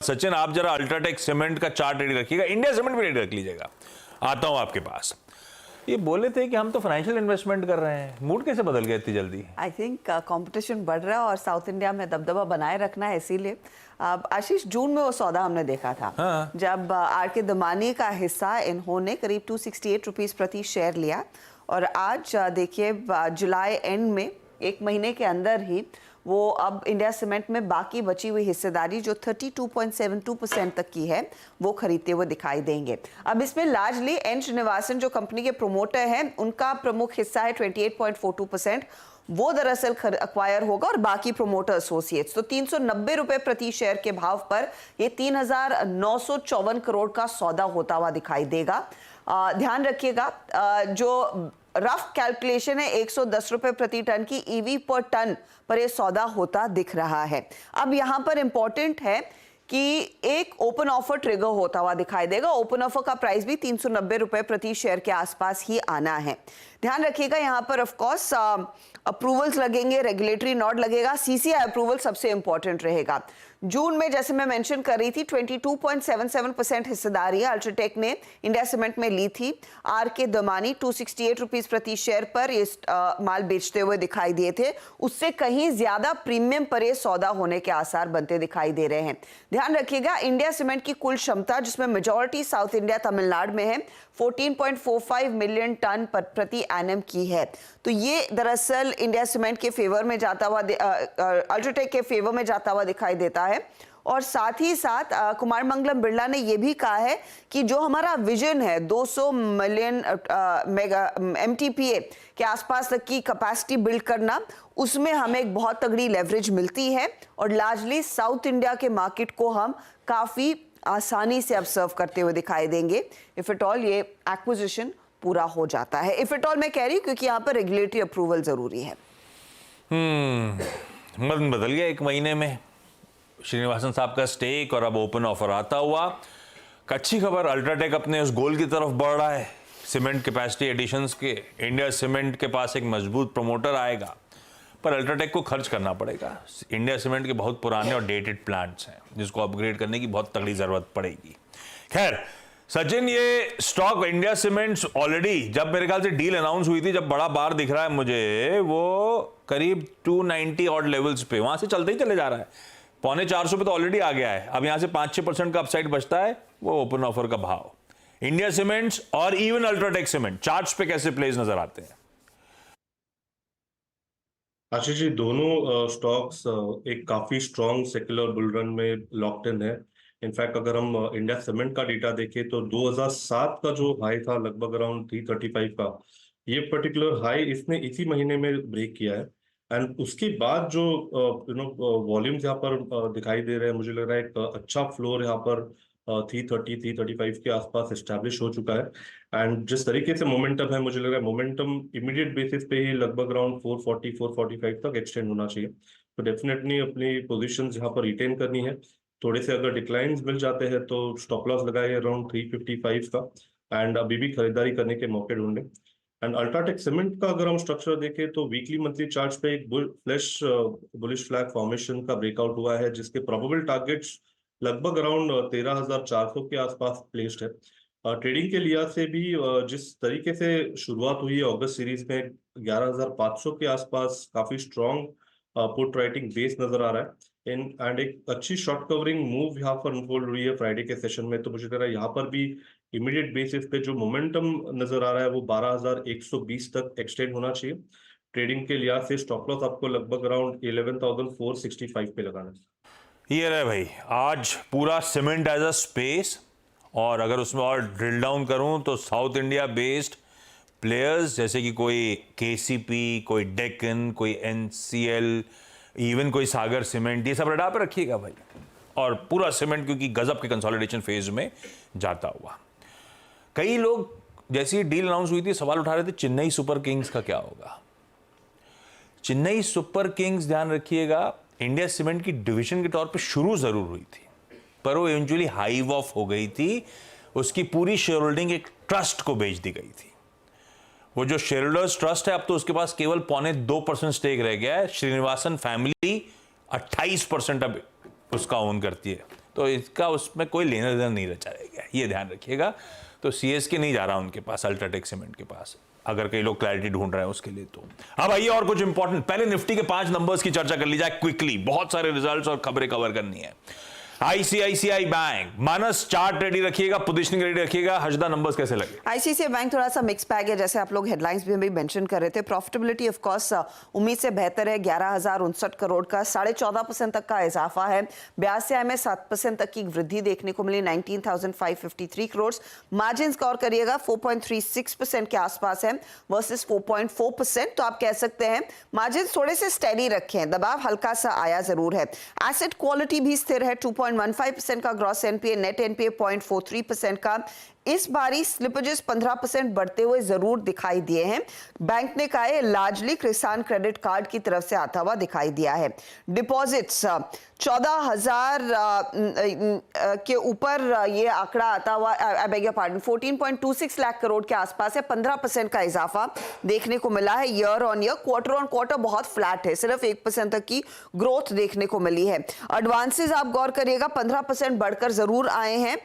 सचिन, आप जरा UltraTech cement का चार्ट रेडी रखिएगा, इंडिया सीमेंट भी रेडी रख लीजिएगा। आता हूं आपके पास। ये बोले थे कि हम तो फाइनेंशियल इन्वेस्टमेंट कर रहे हैं, मूड कैसे बदल गया इतनी जल्दी? आई थिंक कंपटीशन बढ़ रहा है और साउथ इंडिया में दबदबा बनाए रखना है, इसीलिए आशीष जून में वो सौदा हमने देखा था। हाँ। जब आर के दमानी का हिस्सा इन्होंने करीब 268 रुपीस प्रति शेयर लिया और आज देखिए जुलाई एंड में एक महीने के अंदर ही वो अब इंडिया सीमेंट में बाकी बची हुई हिस्सेदारी जो 32.72% तक की है वो खरीदते हुए दिखाई देंगे। अब इसमें लार्जली एन श्रीनिवासन जो कंपनी के प्रोमोटर हैं उनका प्रमुख हिस्सा है 28.42%, वो दरअसल अक्वायर होगा और बाकी प्रोमोटर एसोसिएट्स। तो 390 रुपए प्रति शेयर के भाव पर ये 3,954 करोड़ का सौदा होता हुआ दिखाई देगा। ध्यान रखिएगा जो रफ कैलकुलेशन है 110 रुपए प्रति टन की ईवी पर टन पर यह सौदा होता दिख रहा है। अब यहां पर इंपॉर्टेंट है कि एक ओपन ऑफर ट्रिगर होता हुआ दिखाई देगा। ओपन ऑफर का प्राइस भी 390 रुपए प्रति शेयर के आसपास ही आना है। ध्यान रखिएगा यहां पर ऑफ कोर्स अप्रूवल्स लगेंगे, रेगुलेटरी नॉड लगेगा, सीसीआई अप्रूवल सबसे इंपॉर्टेंट रहेगा। जून में जैसे मैं मेंशन कर रही थी 22.77% हिस्सेदारी अल्ट्राटेक ने इंडिया सीमेंट में ली थी। आर के दमानी 268 रुपीस प्रति शेयर पर ये माल बेचते हुए दिखाई दिए थे, उससे कहीं ज्यादा प्रीमियम पर ये सौदा होने के आसार बनते दिखाई दे रहे हैं। ध्यान रखिएगा इंडिया सीमेंट की कुल क्षमता जिसमें मेजॉरिटी साउथ इंडिया तमिलनाडु में है 14.45 मिलियन टन प्रति एनएम की है। तो ये दरअसल इंडिया सीमेंट के फेवर में जाता हुआ अल्ट्राटेक के फेवर में जाता हुआ दिखाई देता है। और साथ ही साथ कुमार मंगलम बिरला ने यह भी कहा है कि जो हमारा विजन है 200 मिलियन मेगा एमटीपीए के आसपास तक की कैपेसिटी बिल्ड करना, उसमें हमें एक बहुत तगड़ी लेवरेज मिलती है और लार्जली साउथ इंडिया के मार्केट को हम काफी आसानी से अब सर्व करते हुए दिखाई देंगे इफ एट ऑल ये एक्विजिशन पूरा हो जाता है। इफ एट ऑल मैं कह रही हूं क्योंकि यहाँ पर रेगुलेटरी अप्रूवल जरूरी है। मन बदल गया एक महीने में। श्रीनिवासन साहब का स्टेक और अब ओपन ऑफर आता हुआ। अच्छी खबर, अल्ट्राटेक अपने उस गोल की तरफ बढ़ रहा है सीमेंट कैपेसिटी एडिशंस के। इंडिया सीमेंट के पास एक मजबूत प्रमोटर आएगा, पर अल्ट्राटेक को खर्च करना पड़ेगा। इंडिया सीमेंट के बहुत पुराने और डेटेड प्लांट्स हैं जिसको अपग्रेड करने की बहुत तगड़ी जरूरत पड़ेगी। खैर सचिन, ये स्टॉक इंडिया सीमेंट्स ऑलरेडी जब मेरे ख्याल से डील अनाउंस हुई थी, जब बड़ा बार दिख रहा है मुझे, वो करीब 290 ऑड लेवल्स पे वहां से चलते ही चले जा रहा है। 350 पे तो ऑलरेडी आ गया है। अब यहां से 5-6% का अपसाइड बचता है, वो ओपन ऑफर का भाव। इंडिया सीमेंट्स और इवन अल्ट्राटेक सीमेंट चार्ट्स पे कैसे प्लेस नजर आते हैं? आशीष जी, दोनों स्टॉक्स एक काफी स्ट्रॉन्ग सेक्युलर बुल रन में लॉक्ड इन है। इनफैक्ट अगर हम इंडिया सीमेंट का डेटा देखें तो 2007 का जो हाई था लगभग अराउंड 335 का, ये पर्टिकुलर हाई इसने इसी महीने में ब्रेक किया है। एंड उसके बाद जो वॉल्यूम्स यहाँ पर दिखाई दे रहे हैं, मुझे लग रहा है एक अच्छा फ्लोर यहाँ पर 330-335 के आसपास एस्टैब्लिश हो चुका है। एंड जिस तरीके से मोमेंटम है, मुझे लग रहा है मोमेंटम इमीडिएट बेसिस पे ही लगभग अराउंड 440-445 तक एक्सटेंड होना चाहिए। तो डेफिनेटली अपनी पोजीशंस यहाँ पर रिटेन करनी है। थोड़े से अगर डिक्लाइंस मिल जाते हैं तो स्टॉप लॉस लगाए अराउंड 355 का एंड अभी भी खरीदारी करने के मौके ढूंढे। एंड अल्ट्राटेक सीमेंट का अगर हम स्ट्रक्चर देखें तो वीकली मंथली चार्ट्स पे एक बुलिश फ्लैग फॉर्मेशन का ब्रेकआउट हुआ है जिसके प्रोबेबल टारगेट्स लगभग अराउंड 13,400 के आसपास प्लेस्ड है। ट्रेडिंग के लिहाज से भी जिस तरीके से शुरुआत हुई है अगस्त सीरीज में 11,500 के आसपास काफी स्ट्रॉन्ग पुट राइटिंग बेस नजर आ रहा है। एंड एक अच्छी शॉर्ट कवरिंग मूव यहाँ पर अनफोल्ड हुई है फ्राइडे के सेशन में। तो मुझे लग रहा है यहाँ पर भी इमीडिएट बेसिस पे जो मोमेंटम नजर आ रहा है वो 12,120 तक एक्सटेंड होना चाहिए। ट्रेडिंग के लिहाज से स्टॉप लॉस आपको लगभग अराउंड 11,465 पे लगाना है। ये रहे भाई आज पूरा सीमेंट एज अ स्पेस। और अगर उसमें और ड्रिल डाउन करूं तो साउथ इंडिया बेस्ड प्लेयर्स जैसे कि कोई केसीपी, कोई डेक्कन, कोई एनसीएल, इवन कोई सागर सीमेंट, ये सब रडार पर रखिएगा भाई। और पूरा सीमेंट क्योंकि गजब के कंसोलिडेशन फेज में जाता हुआ। कई लोग जैसी ही डील अनाउंस हुई थी सवाल उठा रहे थे चेन्नई सुपर किंग्स का क्या होगा। चेन्नई सुपर किंग्स, ध्यान रखिएगा, इंडिया सीमेंट की डिवीजन के तौर पे शुरू जरूर हुई थी पर वो इवेंचुअली हाइव ऑफ हो गई थी। उसकी पूरी शेयर होल्डिंग एक ट्रस्ट को बेच दी गई थी। वो जो शेयर होल्डर्स ट्रस्ट है अब तो उसके पास केवल 0.2% स्टेक रह गया है। श्रीनिवासन फैमिली 28% अब उसका ओन करती है। तो तो इसका उसमें कोई लेना देना नहीं रचा रहेगा, ये ध्यान रखिएगा। तो सीएसके नहीं जा रहा उनके पास, अल्ट्राटेक सीमेंट के पास, अगर कई लोग क्लैरिटी ढूंढ रहे हैं उसके लिए। तो अब आइए और कुछ इंपॉर्टेंट, पहले निफ्टी के 5 नंबर्स की चर्चा कर ली जाए क्विकली, बहुत सारे रिजल्ट्स और खबरें कवर करनी है। आईसीआईसीआई बैंक, मानस चार्ट रेडी रखिएगा, पोजीशनिंग रेडी रखिएगा। हजदा नंबर्स कैसे लगे? आईसीआईसीआई बैंक थोड़ा सा मिक्स बैग है, जैसे आप लोग हेडलाइंस भी मेंशन कर रहे थे। प्रॉफिटेबिलिटी ऑफ कोर्स उम्मीद से बेहतर है, 11,069 करोड़ का 14.5% तक का इजाफा है। ब्याज से आय में 7% तक की वृद्धि देखने को मिली, 19,553 करोड़। मार्जिन स्कोर करिएगा 4.36% के आसपास है वर्सेस 4.4%। तो आप कह सकते हैं मार्जिन थोड़े से स्टेडी रखें, दबाव हल्का सा आया जरूर है। एसेट क्वालिटी भी स्थिर है, 2.15% का ग्रॉस एनपीए, नेट एनपीए 0.43% का। इस बारी स्लिपेजेस 15% बढ़ते हुए जरूर दिखाई दिए हैं। बैंक ने कहा है लार्जली किसान क्रेडिट कार्ड की तरफ से आता हुआ दिखाई दिया है। डिपॉजिट्स 14,000 के ऊपर ये आंकड़ा आता हुआ, I beg your pardon, 14.26 lakh crore के आसपास है। 15% का इजाफा देखने को मिला है year on year. Quarter on quarter बहुत फ्लैट है, सिर्फ 1% तक की ग्रोथ देखने को मिली है। एडवांसेस आप गौर करिएगा 15% बढ़कर जरूर आए हैं।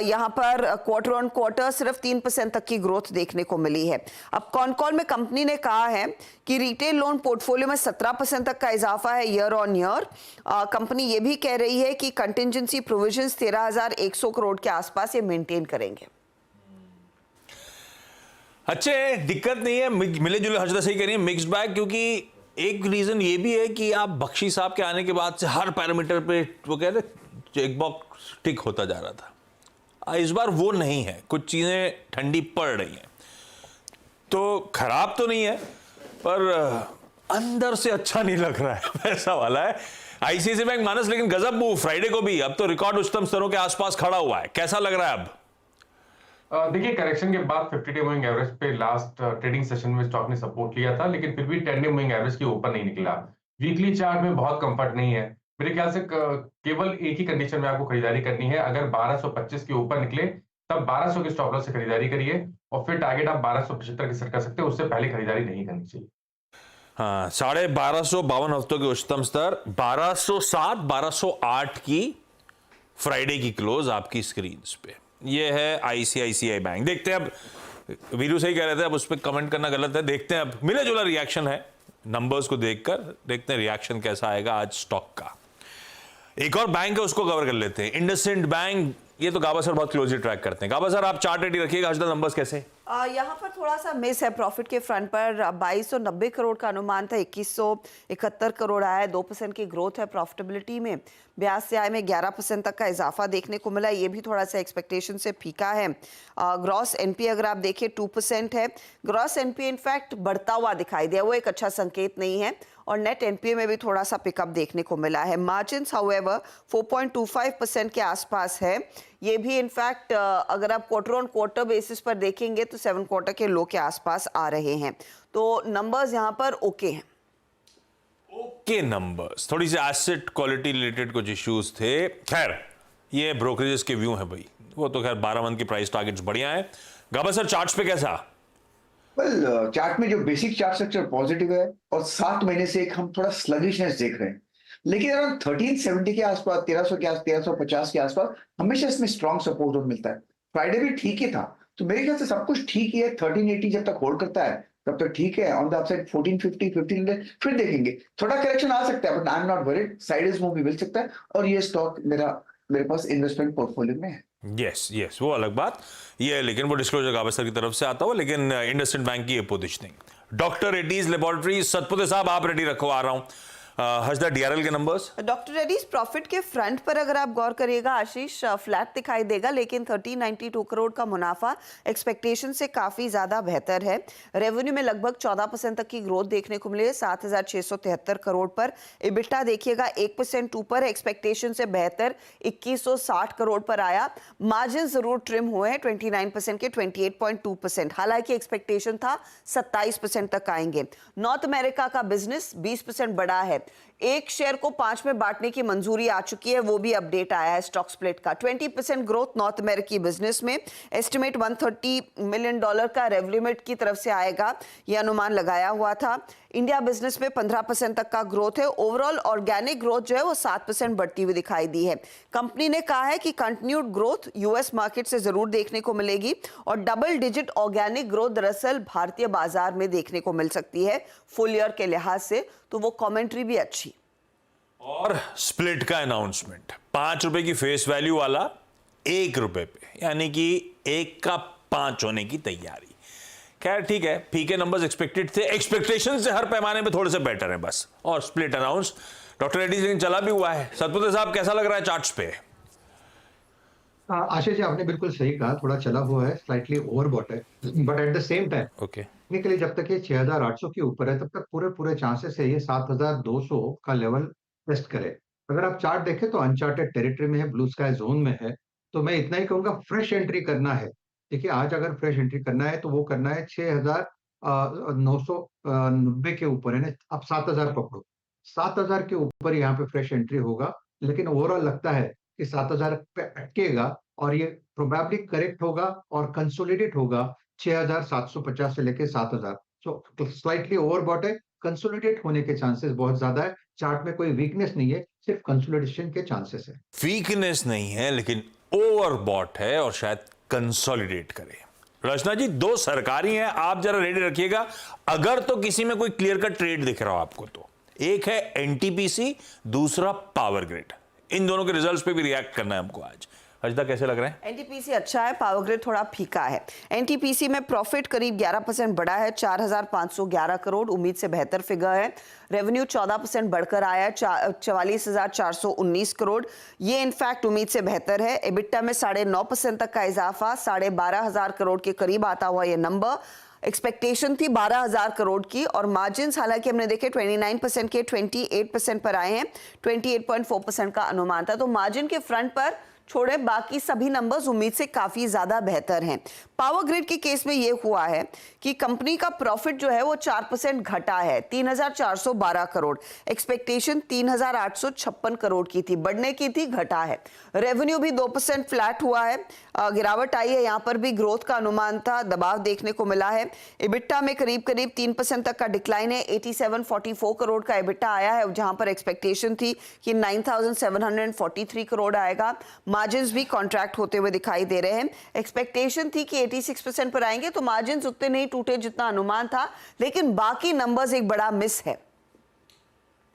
यहाँ पर क्वार्टर ऑन क्वार्टर सिर्फ 3% तक की ग्रोथ देखने को मिली है। अब कॉल में कंपनी ने कहा है कि रिटेल लोन पोर्टफोलियो में 17% तक का इजाफा है ईयर ऑन ईयर। कंपनी ये भी कह रही है कि कंटिजेंसी प्रोविजंस 13,100 करोड़ के आसपास ये मेंटेन करेंगे। अच्छे, दिक्कत नहीं है, मिले जुले हजदा सही करिए, मिक्स्ड बैग। क्योंकि एक रीजन ये भी है कि आप बख्शी साहब के आने के बाद से हर पैरामीटर पे वो कह रहे चेक बॉक्स टिक होता जा रहा था, इस बार वो नहीं है, कुछ चीजें ठंडी पड़ रही हैं। तो खराब तो नहीं है पर अंदर से अच्छा नहीं लग रहा है, ऐसा वाला है। आईसीआईसीआई बैंक मानस लेकिन गजब मूव फ्राइडे को भी, अब तो रिकॉर्ड उच्चतम स्तरों के आसपास खड़ा हुआ है, कैसा लग रहा है अब? देखिए, करेक्शन के बाद 50 डे मूविंग एवरेज पे लास्ट ट्रेडिंग सेशन में स्टॉक ने सपोर्ट लिया था, लेकिन फिर भी 10 डे मूविंग एवरेज के ऊपर नहीं निकला। वीकली चार्ट में बहुत कंफर्ट नहीं है। मेरे ख्याल से केवल एक ही कंडीशन में आपको खरीदारी करनी है, अगर 1225 के ऊपर निकले तब 1200 के स्टॉप लॉस से खरीदारी करिए और फिर टारगेट आप 1275 के सेट कर सकते हैं, उससे पहले खरीदारी नहीं करनी चाहिए। हाँ, 1252 हफ्तों के उच्चतम स्तर 1207, 1208 की फ्राइडे की क्लोज आपकी स्क्रीन पे। ये है आईसीआईसीआई बैंक। देखते हैं, अब वीरू सही कह रहे थे, अब उस पर कमेंट करना गलत है। देखते हैं, अब मिले जुला रिएक्शन है नंबर्स को देखकर, देखते हैं रिएक्शन कैसा आएगा आज स्टॉक का। एक और बैंक है उसको कवर कर लेते हैं, इंडसइंड बैंक। ये तो गाबा सर बहुत क्लोजली ट्रैक करते हैं। गाबा सर आप चार्ट रेडी रखिएगा, आज द नंबर्स कैसे? यहाँ पर थोड़ा सा मिस है प्रॉफिट के फ्रंट पर। 2290 करोड़ का अनुमान था, 2171 करोड़ आया है, 2% की ग्रोथ है प्रॉफिटेबिलिटी में। ब्याज से आय में 11% तक का इजाफा देखने को मिला, ये भी थोड़ा सा एक्सपेक्टेशन से फीका है। ग्रॉस एनपीए अगर आप देखिए 2% है। ग्रॉस एनपीए इनफैक्ट बढ़ता हुआ दिखाई दिया, वो एक अच्छा संकेत नहीं है। और नेट एनपीए में भी थोड़ा सा पिकअप देखने को मिला है। मार्जिन्स हाउएवर 4.25% के आसपास है, ये भी इनफैक्ट अगर आप क्वार्टर ऑन क्वार्टर बेसिस पर देखेंगे तो 7 क्वार्टर के लो के आसपास आ रहे हैं। तो नंबर्स यहाँ पर ओके हैं। ओके नंबर्स, थोड़ी सी एसेट क्वालिटी रिलेटेड कुछ इश्यूज थे। खैर ये ब्रोकरेजेस के व्यू है भाई, वो तो खैर 12 मंथ की प्राइस टारगेट्स बढ़िया है। गाबा सर चार्ट्स पे कैसा? चार्ट में जो बेसिक चार्ट स्ट्रक्चर पॉजिटिव है और 7 महीने से एक हम थोड़ा स्लगिशनेस देख रहे हैं, लेकिन अराउंड 1370 के आसपास, 1300 के आसपास, 1350 के आसपास हमेशा इसमें स्ट्रॉन्ग सपोर्ट मिलता है। फ्राइडे भी ठीक ही था, तो मेरे ख्याल से सब कुछ ठीक ही है। 1380 जब तक होल्ड करता है तब तक ठीक है। ऑन द अपसाइड 1450, 1500 फिर देखेंगे, थोड़ा करेक्शन आ सकता है, but I am not worried. Sideways move भी मिल सकता है और ये स्टॉक मेरे पास इन्वेस्टमेंट पोर्टफोलियो में है। यस वो अलग बात ये है, लेकिन वो डिस्क्लोजर गाबा सर की तरफ से आता हुआ। लेकिन इंडसइंड बैंक की ये positioning. Doctor Reddy's laboratories, Satpute साहब आप रेडी रखो, आ रहा हूं। हजदा डीआरएल के नंबर्स। डॉक्टर रेड्डीज प्रॉफिट के फ्रंट पर अगर आप गौर करिएगा आशीष, फ्लैट दिखाई देगा, लेकिन 1392 करोड़ का मुनाफा एक्सपेक्टेशन से काफी ज्यादा बेहतर है। रेवेन्यू में लगभग 14% तक की ग्रोथ देखने को मिली है, 7,673 करोड़ पर। इबिटा देखिएगा 1% ऊपर, एक्सपेक्टेशन से बेहतर 2160 करोड़ पर आया। मार्जिन जरूर ट्रिम हुए हैं 29% के 28.2%, हालांकि एक्सपेक्टेशन था 27% तक आएंगे। नॉर्थ अमेरिका का बिजनेस 20% बढ़ा है। एक शेयर को 5 में बांटने की मंजूरी आ चुकी है, वो भी अपडेट आया है स्टॉक स्प्लिट का। 20% ग्रोथ नॉर्थ अमेरिकी बिजनेस में। एस्टिमेट $130 मिलियन का रेवेन्यू की तरफ से आएगा, यह अनुमान लगाया हुआ था। इंडिया बिजनेस में 15% तक का ग्रोथ है। ओवरऑल ऑर्गेनिक ग्रोथ जो है वो 7% बढ़ती हुई दिखाई दी है। कंपनी ने कहा है कि कंटिन्यूड ग्रोथ यूएस मार्केट से जरूर देखने को मिलेगी और डबल डिजिट ऑर्गेनिक ग्रोथ दरअसल भारतीय बाजार में देखने को मिल सकती है फुल ईयर के लिहाज से, तो वो कमेंट्री भी अच्छी। और स्प्लिट का अनाउंसमेंट, 5 रुपए की फेस वैल्यू वाला 1 रुपए पे, यानी कि 1 का 5 होने की तैयारी। खैर ठीक है, फीके नंबर्स एक्सपेक्टेड थे, एक्सपेक्टेशन से हर पैमाने में थोड़े से बेटर है बस। और split announce doctor Reddy Singh चला भी हुआ है। सतपुत्र साहब कैसा लग रहा है चार्ट्स पे? आशीष जी, आपने बिल्कुल सही कहा, थोड़ा चला हुआ है, स्लाइटली ओवरबॉट है, but at the same time okay, technically जब तक ये 6800 के ऊपर है तब तक पूरे चांसेस है ये 7200 का लेवल टेस्ट करे। अगर आप चार्ट देखें तो अनचार्टेड टेरिटरी में है, ब्लू स्काई जोन में है, तो मैं इतना ही कहूंगा फ्रेश एंट्री करना है। देखिए आज अगर फ्रेश एंट्री करना है तो वो करना है 6990 के ऊपर है ना, आप 7000 पकड़ो, 7000 के ऊपर यहाँ पे फ्रेश एंट्री होगा। लेकिन ओवरऑल लगता है कि 7000 पे अटकेगा और ये प्रोबेबली करेक्ट होगा और कंसोलिडेट होगा 6750 से लेके 7000। सो स्लाइटली ओवरबॉट है, कंसोलिडेट होने के चांसेस बहुत ज्यादा है। चार्ट में कोई वीकनेस नहीं है, सिर्फ कंसोलिडेशन के चांसेस है। वीकनेस नहीं है लेकिन ओवरबॉट है और शायद कंसोलिडेट करे। रचना जी, 2 सरकारी हैं, आप जरा रेडी रखिएगा अगर तो किसी में कोई क्लियर कट ट्रेड दिख रहा हो आपको तो। एक है एनटीपीसी, दूसरा पावर ग्रिड। इन दोनों के रिजल्ट्स पे भी रिएक्ट करना है हमको आज। हर्षदा कैसे लग रहा है? एनटीपीसी अच्छा है, पावर ग्रिड थोड़ा फीका है। एनटीपीसी में प्रॉफिट करीब 11% बढ़ा है, 4511 करोड़, उम्मीद से बेहतर फिगर है। रेवेन्यू 14% बढ़कर आया है, 44,419 करोड़, ये इनफैक्ट उम्मीद से बेहतर है। एबिटा में 9.5% तक का इजाफा, 12,500 करोड़ के करीब आता हुआ ये नंबर। एक्सपेक्टेशन थी 12,000 करोड़ की और मार्जिन्स हालांकि हमने देखे 29% के 28% पर आए हैं, 28.4% का अनुमान था। तो मार्जिन के फ्रंट पर छोड़े बाकी सभी नंबर्स उम्मीद से काफी ज्यादा बेहतर हैं। पावर ग्रिड के केस में यह हुआ है कि कंपनी का प्रॉफिट जो है वो 4% घटा है, 3,412 करोड़। एक्सपेक्टेशन 3,856 करोड़ की थी, बढ़ने की थी, घटा है। रेवेन्यू भी 2% फ्लैट हुआ है, गिरावट आई है, यहां पर भी ग्रोथ का अनुमान था, दबाव देखने को मिला है। एबिटा में करीब 3% तक का डिक्लाइन है, 8744 करोड़ का एबिटा आया है, जहां पर एक्सपेक्टेशन थी कि 9,743 करोड़ आएगा। मार्जिन्स भी कॉन्ट्रैक्ट होते हुए दिखाई दे रहे हैं। एक्सपेक्टेशन थी कि 86% पर आएंगे, तो मार्जिन्स उतने नहीं टूटे जितना अनुमान था, लेकिन बाकी नंबर्स एक बड़ा मिस है।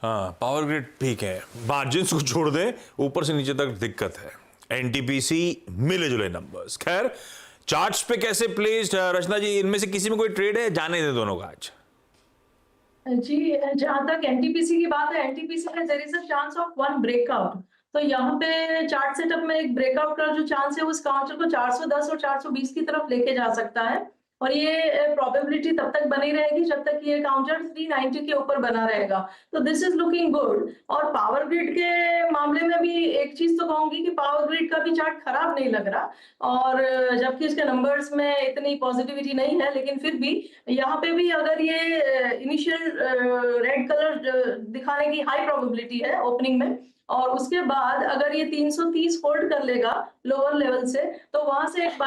हाँ, पावर ग्रिड ठीक है, मार्जिन्स को छोड़ दें, ऊपर से नीचे तक दिक्कत है। एनटीपीसी मिले जुले नंबर्स। खैर चार्ट्स पे कैसे प्लेस्ड रचना जी, इनमें से किसी में कोई ट्रेड है? जाने दे दोनों का आज। जी, जहां तक एनटीपीसी की बात है, एनटीपीसी में there is a chance of one breakout. तो यहाँ पे चार्ट सेटअप में एक ब्रेकआउट का जो चांस है उस काउंटर को 410 और 420 की तरफ लेके जा सकता है और ये प्रोबेबिलिटी तब तक बनी रहेगी जब तक ये काउंटर 390 के ऊपर बना रहेगा। तो दिस इज लुकिंग गुड। और पावर ग्रिड के मामले में भी एक चीज तो कहूंगी कि पावर ग्रिड का भी चार्ट खराब नहीं लग रहा, और जबकि इसके नंबर्स में इतनी पॉजिटिविटी नहीं है, लेकिन फिर भी यहाँ पे भी अगर ये इनिशियल रेड कलर दिखाने की हाई प्रोबेबिलिटी है ओपनिंग में, और उसके बाद अगर ये 330 होल्ड कर लेगा लोअर लेवल से, तो वहां से एक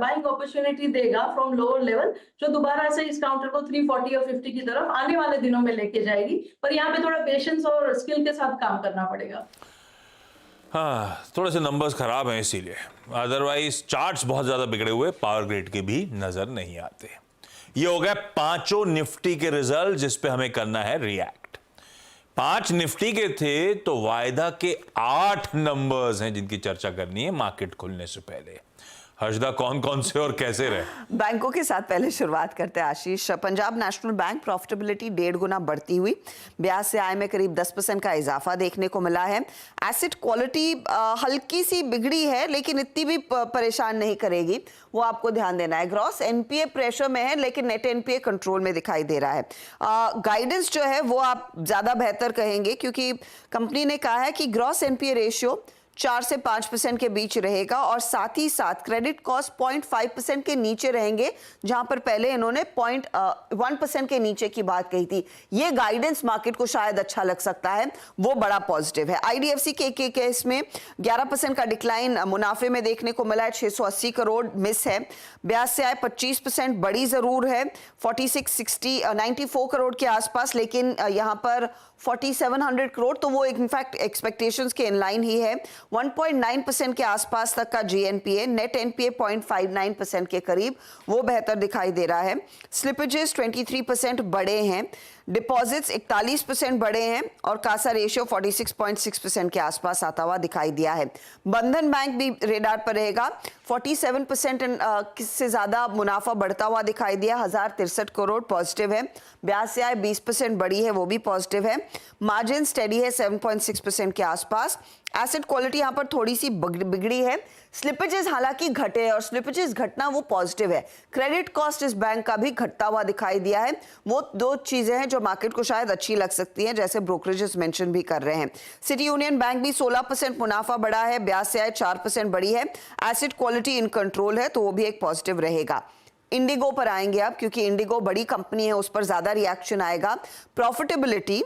बाइंग अपॉर्चुनिटी देगा फ्रॉम लोअर लेवल, जो दोबारा से इस काउंटर को 340 और 50 की तरफ आने वाले दिनों में लेके जाएगी। पर यहाँ पे थोड़ा पेशेंस और स्किल के साथ काम करना पड़ेगा। हाँ, थोड़े से नंबर्स खराब हैं इसीलिए, अदरवाइज चार्ट्स बहुत ज्यादा बिगड़े हुए पावर ग्रिड के भी नजर नहीं आते। ये हो गया 5 निफ्टी के रिजल्ट जिस पे हमें करना है रिएक्ट। 5 निफ्टी के थे तो वायदा के 8 नंबर्स हैं जिनकी चर्चा करनी है मार्केट खुलने से पहले। हर्षदा, कौन कौन से और कैसे रहे? बैंकों के साथ पहले शुरुआत करते हैं आशीष। पंजाब नेशनल बैंक प्रॉफिटेबिलिटी 1.5 गुना बढ़ती हुई, ब्याज से आय में करीब 10% का इजाफा देखने को मिला है। एसेट क्वालिटी हल्की सी बिगड़ी है लेकिन इतनी भी परेशान नहीं करेगी, वो आपको ध्यान देना है। ग्रॉस एनपीए प्रेशर में है लेकिन नेट एनपीए कंट्रोल में दिखाई दे रहा है। गाइडेंस जो है वो आप ज्यादा बेहतर कहेंगे क्योंकि कंपनी ने कहा है कि ग्रॉस एनपीए रेशियो 4 से 5% के बीच रहेगा और साथ ही साथ क्रेडिट कॉस्ट 0.5% के नीचे रहेंगे, जहां पर पहले इन्होंने 0.1% के नीचे की बात कही थी। ये गाइडेंस मार्केट को शायद अच्छा लग सकता है, वो बड़ा पॉजिटिव है। आईडीएफसी के केस में 11% का डिक्लाइन मुनाफे में देखने को मिला है, 680 करोड़ मिस है। ब्याज से आय 25% बड़ी जरूर है, 94 करोड़ के आसपास, लेकिन यहां पर 4700 करोड़, तो वो इनफैक्ट एक्सपेक्टेशंस के इनलाइन ही है। 1.9% के आसपास तक का जीएनपीए, नेट एनपीए 0.59% के करीब, वो बेहतर दिखाई दे रहा है। स्लिपेजेस 23% बढ़े हैं, डिपॉजिट्स 41% बढ़े हैं और कासा रेशियो 46.6% के आसपास आता हुआ दिखाई दिया है। बंधन बैंक भी रेडार पर रहेगा, 47% से ज्यादा मुनाफा बढ़ता हुआ दिखाई दिया, 1063 करोड़ पॉजिटिव है। ब्याज से आय 20% बढ़ी है, वो भी पॉजिटिव है। मार्जिन स्टेडी है 7.6% के आसपास। एसेट क्वालिटी यहां पर थोड़ी सी बिगड़ी है, स्लिपेजेस हालांकि घटे और स्लिपेजेस घटना वो पॉजिटिव है। क्रेडिट कॉस्ट इस बैंक का भी घटता हुआ दिखाई दिया है। वो दो चीजें हैं जो मार्केट को शायद अच्छी लग सकती हैं, जैसे ब्रोकरेजेस मेंशन भी कर रहे हैं। सिटी यूनियन बैंक भी 16% मुनाफा बढ़ा है, ब्याज से आय 4% बढ़ी है। एसेट क्वालिटी इन कंट्रोल है, तो वो भी एक पॉजिटिव रहेगा। इंडिगो पर आएंगे आप, क्योंकि इंडिगो बड़ी कंपनी है, उस पर ज्यादा रिएक्शन आएगा। प्रॉफिटेबिलिटी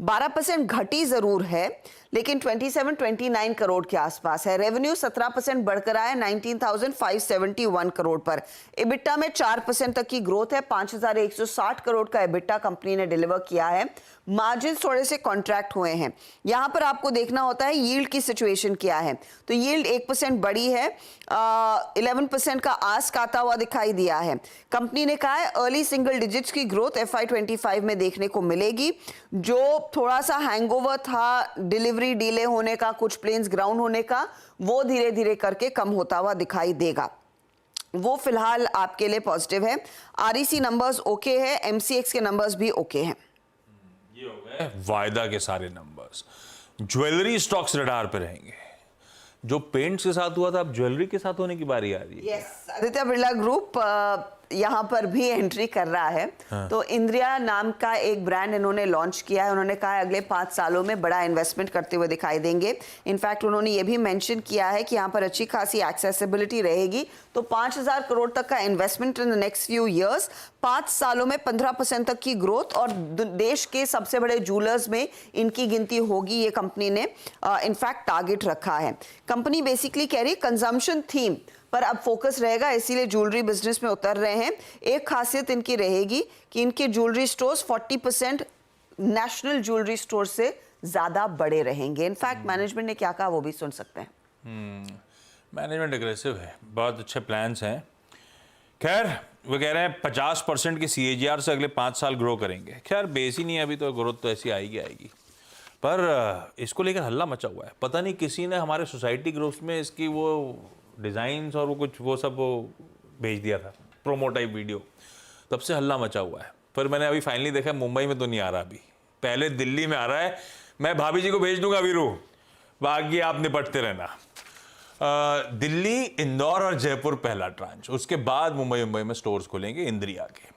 12% घटी जरूर है, लेकिन 27-29 करोड़ के आसपास है। रेवेन्यू 17% बढ़कर आया 19,571 करोड़ पर। इबिट्टा में 4% तक की ग्रोथ है, 5,160 करोड़ का इबिट्टा कंपनी ने डिलीवर किया है। मार्जिन थोड़े से कॉन्ट्रैक्ट हुए हैं। यहां पर आपको देखना होता है यील्ड की सिचुएशन क्या है, तो यील्ड 1% बढ़ी है, 11% का आस्क आता हुआ दिखाई दिया है। कंपनी ने कहा है अर्ली सिंगल डिजिट्स की ग्रोथ FY25 में देखने को मिलेगी। जो थोड़ा सा हैंगओवर था डिलीवरी डिले होने का, कुछ प्लेन्स ग्राउंड होने का, वो धीरे धीरे करके कम होता हुआ दिखाई देगा। वो फिलहाल आपके लिए पॉजिटिव है। REC नंबर्स ओके है, MCX के नंबर्स भी ओके हैं। ये हो गए वायदा के सारे नंबर्स। ज्वेलरी स्टॉक्स रडार पे रहेंगे। जो पेंट्स के साथ हुआ था, अब ज्वेलरी के साथ होने की बारी आ रही है। यस, आदित्य बिरला ग्रुप यहाँ पर भी एंट्री कर रहा है। तो इंद्रिया नाम का एक ब्रांड इन्होंने लॉन्च किया है। उन्होंने कहा है अगले 5 सालों में बड़ा इन्वेस्टमेंट करते हुए दिखाई देंगे। इनफैक्ट उन्होंने ये भी मेंशन किया है कि यहाँ पर अच्छी खासी एक्सेसिबिलिटी रहेगी, तो 5,000 करोड़ तक का investment in the next few years, 5 सालों में 15% तक की ग्रोथ, और देश के सबसे बड़े जूलर्स में इनकी गिनती होगी, ये कंपनी ने इनफैक्ट टारगेट रखा है। कंपनी बेसिकली कह रही है कंजम्पशन थीम पर अब फोकस रहेगा, इसीलिए ज्वेलरी बिजनेस में उतर रहे हैं। एक खासियत इनकी रहेगी कि इनके jewellery stores 40% national jewellery store से ज्यादा बड़े रहेंगे। इनफैक्ट मैनेजमेंट ने क्या कहा वो भी सुन सकते हैं। मैनेजमेंट एग्रेसिव है, बहुत अच्छे प्लान्स हैं। खैर वो कह रहे हैं 50% की CAGR से अगले 5 साल ग्रो करेंगे। खैर बेस ही नहीं है अभी, तो ग्रोथ तो ऐसी आएगी। पर इसको लेकर हल्ला मचा हुआ है। पता नहीं किसी ने हमारे सोसाइटी ग्रुप्स में इसकी वो डिज़ाइंस और वो सब भेज दिया था, प्रोमो टाइप वीडियो, तब से हल्ला मचा हुआ है। पर मैंने अभी फाइनली देखा मुंबई में तो नहीं आ रहा, अभी पहले दिल्ली में आ रहा है। मैं भाभी जी को भेज दूंगा वीरू, बाकी आप निपटते रहना। दिल्ली, इंदौर और जयपुर पहला ट्रांच, उसके बाद मुंबई में स्टोर्स खुलेंगे इंद्रिया के।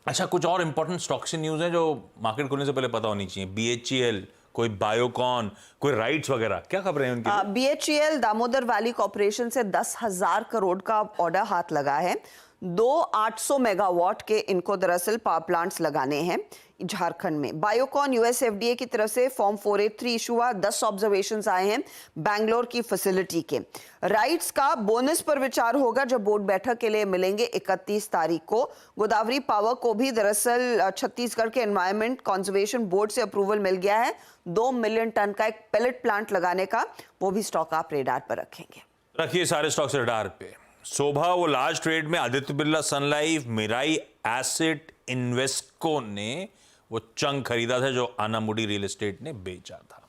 अच्छा, कुछ और इंपॉर्टेंट स्टॉक्स की न्यूज़ हैं जो मार्केट खुलने से पहले पता होनी चाहिए। BHEL, कोई बायोकॉन, कोई राइट्स वगैरह, क्या खबर है उनकी? BHEL दामोदर वैली कॉर्पोरेशन से 10,000 करोड़ का ऑर्डर हाथ लगा है। 2 800 मेगावाट के इनको दरअसल पावर प्लांट्स लगाने हैं झारखंड में। बायोकॉन US FDA की तरफ से फॉर्म 483 इशू हुआ, 10 ऑब्जर्वेशंस आए हैं बैंगलोर की फैसिलिटी के। राइट्स का बोनस पर विचार होगा जब बोर्ड बैठक के लिए मिलेंगे 31 तारीख को। गोदावरी पावर को भी दरअसल छत्तीसगढ़ के एनवायरमेंट कंजर्वेशन बोर्ड से अप्रूवल मिल गया है 2 मिलियन टन का एक पेलेट प्लांट लगाने का। वो भी स्टॉक आप रेडार पर रखेंगे। रखिए सारे स्टॉक्स रेडार पे। सुबह वो लार्ज ट्रेड में आदित्य बिरला सन लाइफ, मिराई एसेट, इन्वेस्को ने वो चंक खरीदा था जो अनामुडी रियल एस्टेट ने बेचा था।